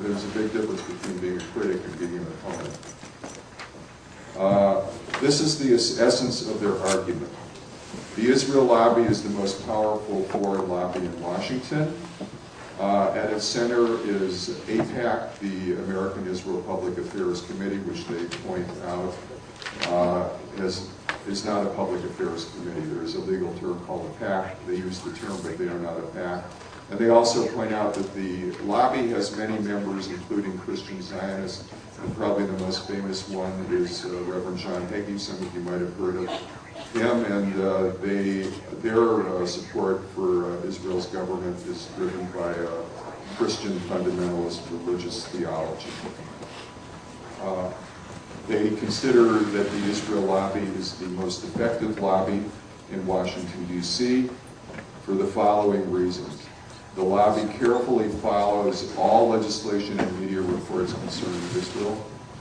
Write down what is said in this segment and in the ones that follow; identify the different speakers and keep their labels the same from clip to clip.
Speaker 1: there's a big difference between being a critic and being an opponent. This is the essence of their argument. The Israel lobby is the most powerful foreign lobby in Washington. At its center is AIPAC, the American Israel Public Affairs Committee, which they point out is not a public affairs committee. There is a legal term called a PAC. They use the term, but they are not a PAC. And they also point out that the lobby has many members, including Christian Zionists, and probably the most famous one is Reverend John Hagee. Some of you might have heard of him, and their support for Israel's government is driven by Christian fundamentalist religious theology. They consider that the Israel lobby is the most effective lobby in Washington, D.C. for the following reasons. The lobby carefully follows all legislation and media reports concerning Israel.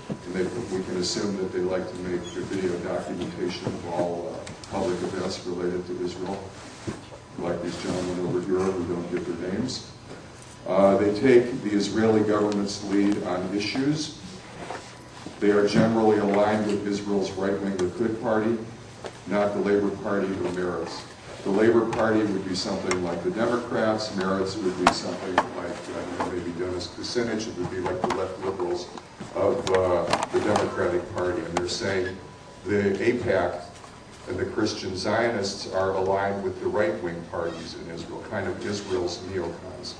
Speaker 1: And we can assume that they like to make a video documentation of all public events related to Israel, like these gentlemen over here who don't give their names. They take the Israeli government's lead on issues. They are generally aligned with Israel's right-wing Likud party, not the Labor Party or Meretz. The Labor Party would be something like the Democrats. Meretz would be something like maybe Dennis Kucinich. It would be like the left liberals of the Democratic Party. And they're saying the AIPAC and the Christian Zionists are aligned with the right-wing parties in Israel, kind of Israel's neocons.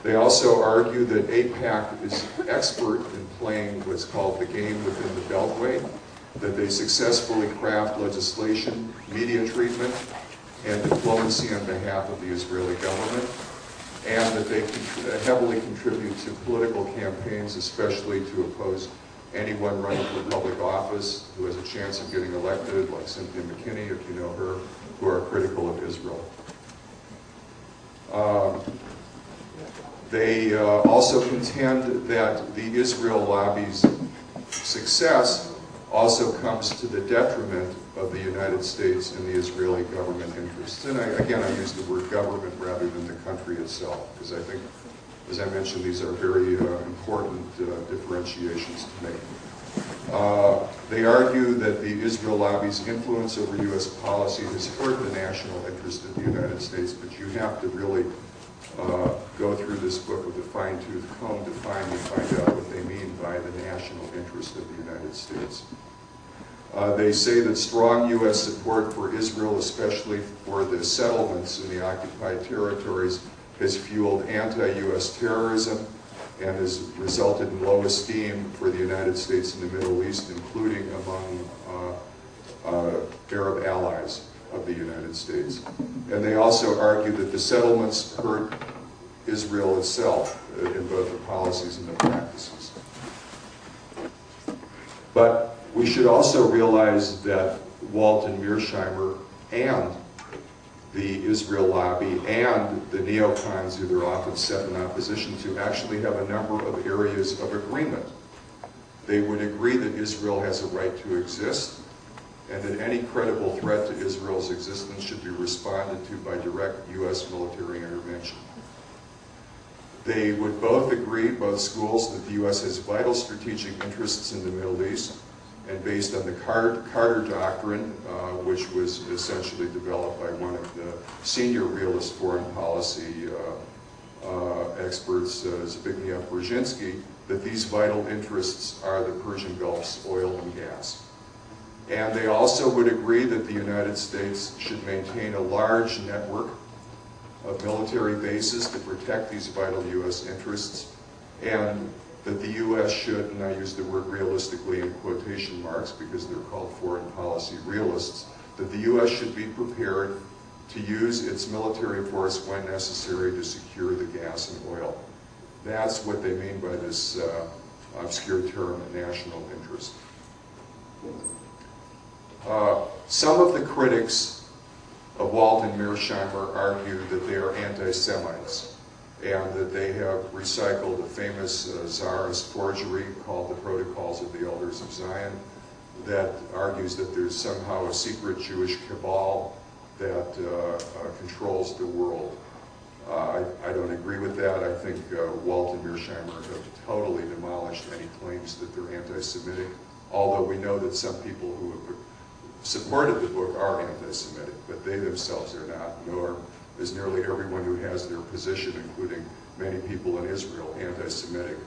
Speaker 1: They also argue that AIPAC is expert in playing what's called the game within the Beltway, that they successfully craft legislation, media treatment, and diplomacy on behalf of the Israeli government, and that they heavily contribute to political campaigns, especially to oppose anyone running for public office who has a chance of getting elected, like Cynthia McKinney, if you know her, who are critical of Israel. They also contend that the Israel lobby's success also comes to the detriment of the United States and the Israeli government interests. And again, I use the word government rather than the country itself, because I think, as I mentioned, these are very important differentiations to make. They argue that the Israel lobby's influence over U.S. policy has hurt the national interest of the United States, but you have to really go through this book with a fine-tooth comb to find out what they mean by the national interest of the United States. They say that strong U.S. support for Israel, especially for the settlements in the occupied territories, has fueled anti-U.S. terrorism and has resulted in low esteem for the United States in the Middle East, including among Arab allies of the United States. And they also argue that the settlements hurt Israel itself in both the policies and the practices. But we should also realize that Walton Mearsheimer and the Israel lobby and the neocons who they're often set in opposition to actually have a number of areas of agreement. They would agree that Israel has a right to exist, and that any credible threat to Israel's existence should be responded to by direct U.S. military intervention. They would both agree, both schools, that the U.S. has vital strategic interests in the Middle East, and based on the Carter Doctrine, which was essentially developed by one of the senior realist foreign policy experts, Zbigniew Brzezinski, that these vital interests are the Persian Gulf's oil and gas. And they also would agree that the United States should maintain a large network of military bases to protect these vital U.S. interests, and that the U.S. should, and I use the word realistically in quotation marks because they're called foreign policy realists, that the U.S. should be prepared to use its military force when necessary to secure the gas and oil. That's what they mean by this obscure term, national interest. Some of the critics of Walton Mearsheimer argue that they are anti-Semites and that they have recycled a famous Tsarist forgery called the Protocols of the Elders of Zion that argues that there's somehow a secret Jewish cabal that controls the world. I Mearsheimer have totally demolished any claims that they're anti-Semitic, although we know that some people who have supported the book are anti-Semitic, but they themselves are not, nor is nearly everyone who has their position, including many people in Israel, anti-Semitic.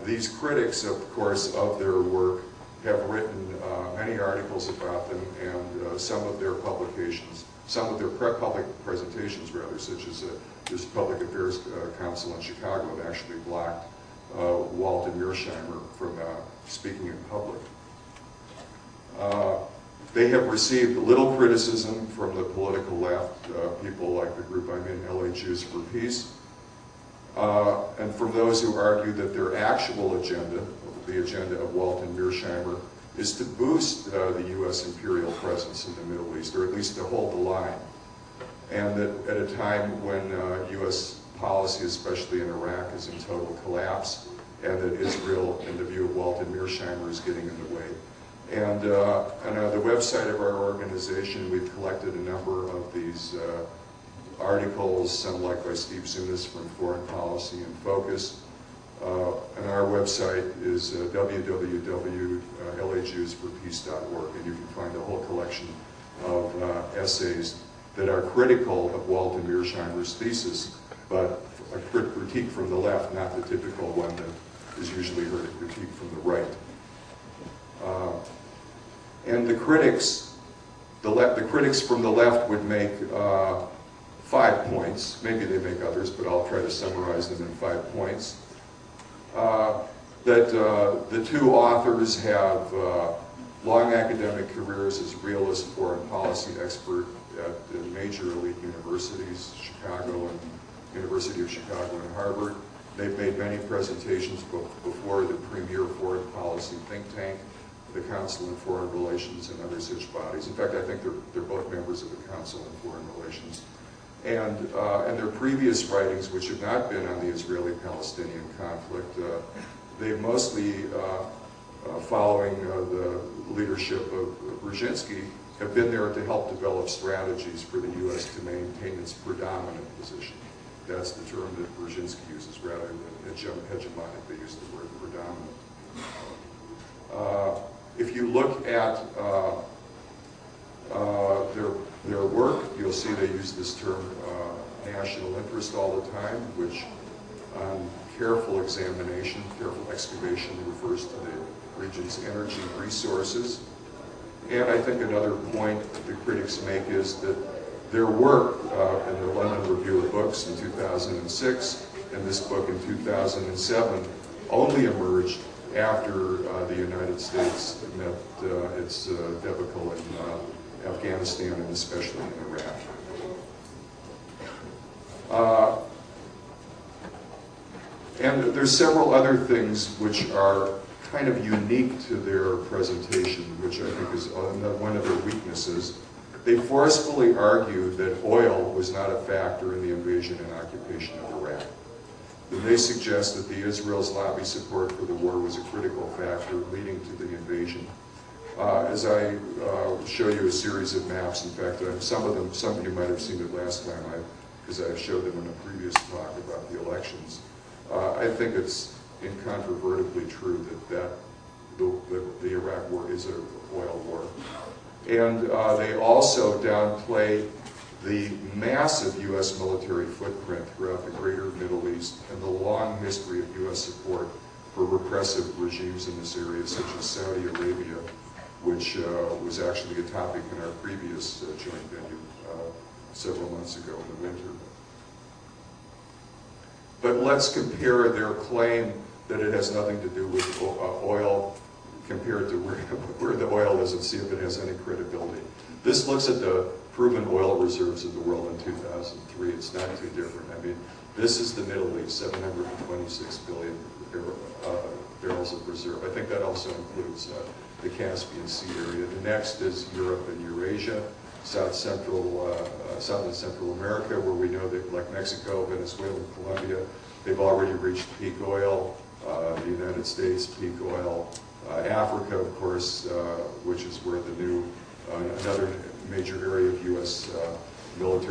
Speaker 1: These critics, of course, of their work have written many articles about them, and some of their publications, some of their public presentations, rather, such as this Public Affairs Council in Chicago, have actually blocked Walter Mearsheimer from speaking in public. They have received little criticism from the political left, people like the group I'm in, LA Jews for Peace, and from those who argue that their actual agenda, the agenda of Walter Mearsheimer, is to boost the U.S. imperial presence in the Middle East, or at least to hold the line. And that at a time when U.S. policy, especially in Iraq, is in total collapse, and that Israel, in the view of Walter Mearsheimer, is getting in the way. And on the website of our organization, we've collected a number of these articles, some like by Steve Zunis from Foreign Policy and Focus. And our website is www.lajewsforpeace.org, and you can find a whole collection of essays that are critical of Walter Mearsheimer's thesis, but a critique from the left, not the typical one that is usually heard, a critique from the right. And the critics, the critics from the left would make 5 points. Maybe they make others, but I'll try to summarize them in 5 points. That the two authors have long academic careers as realist foreign policy expert at major elite universities, Chicago and University of Chicago and Harvard. They've made many presentations before the premier foreign policy think tank, the Council on Foreign Relations, and other such bodies. In fact, I think they're both members of the Council on Foreign Relations. And their previous writings, which have not been on the Israeli-Palestinian conflict, they've mostly, following the leadership of Brzezinski, have been there to help develop strategies for the U.S. to maintain its predominant position. That's the term that Brzezinski uses, rather than hegemonic. They use the word predominant. If you look at their work, you'll see they use this term national interest all the time, which on careful examination, careful excavation, refers to the region's energy resources. And I think another point that the critics make is that their work in the London Review of Books in 2006 and this book in 2007 only emerged after the United States met its debacle in Afghanistan and especially in Iraq. And there's several other things which are kind of unique to their presentation, which I think is one of their weaknesses. They forcefully argue that oil was not a factor in the invasion and occupation of Iraq. And they suggest that Israel's lobby support for the war was a critical factor leading to the invasion. As I show you a series of maps, in fact, some of you might have seen it last time, because I showed them in a previous talk about the elections. I think it's incontrovertibly true that the Iraq war is an oil war. And they also downplay the massive U.S. military footprint throughout the greater Middle East and the long history of U.S. support for repressive regimes in this area, such as Saudi Arabia, which was actually a topic in our previous joint venue several months ago in the winter. But let's compare their claim that it has nothing to do with oil compared to where the oil is and see if it has any credibility. This looks at the proven oil reserves of the world in 2003. It's not too different. I mean, this is the Middle East, 726 billion barrels of reserve. I think that also includes the Caspian Sea area. The next is Europe and Eurasia, South and Central America, where we know that, like Mexico, Venezuela, and Colombia, they've already reached peak oil. The United States, peak oil. Africa, of course, which is where the new, another major area of U.S. military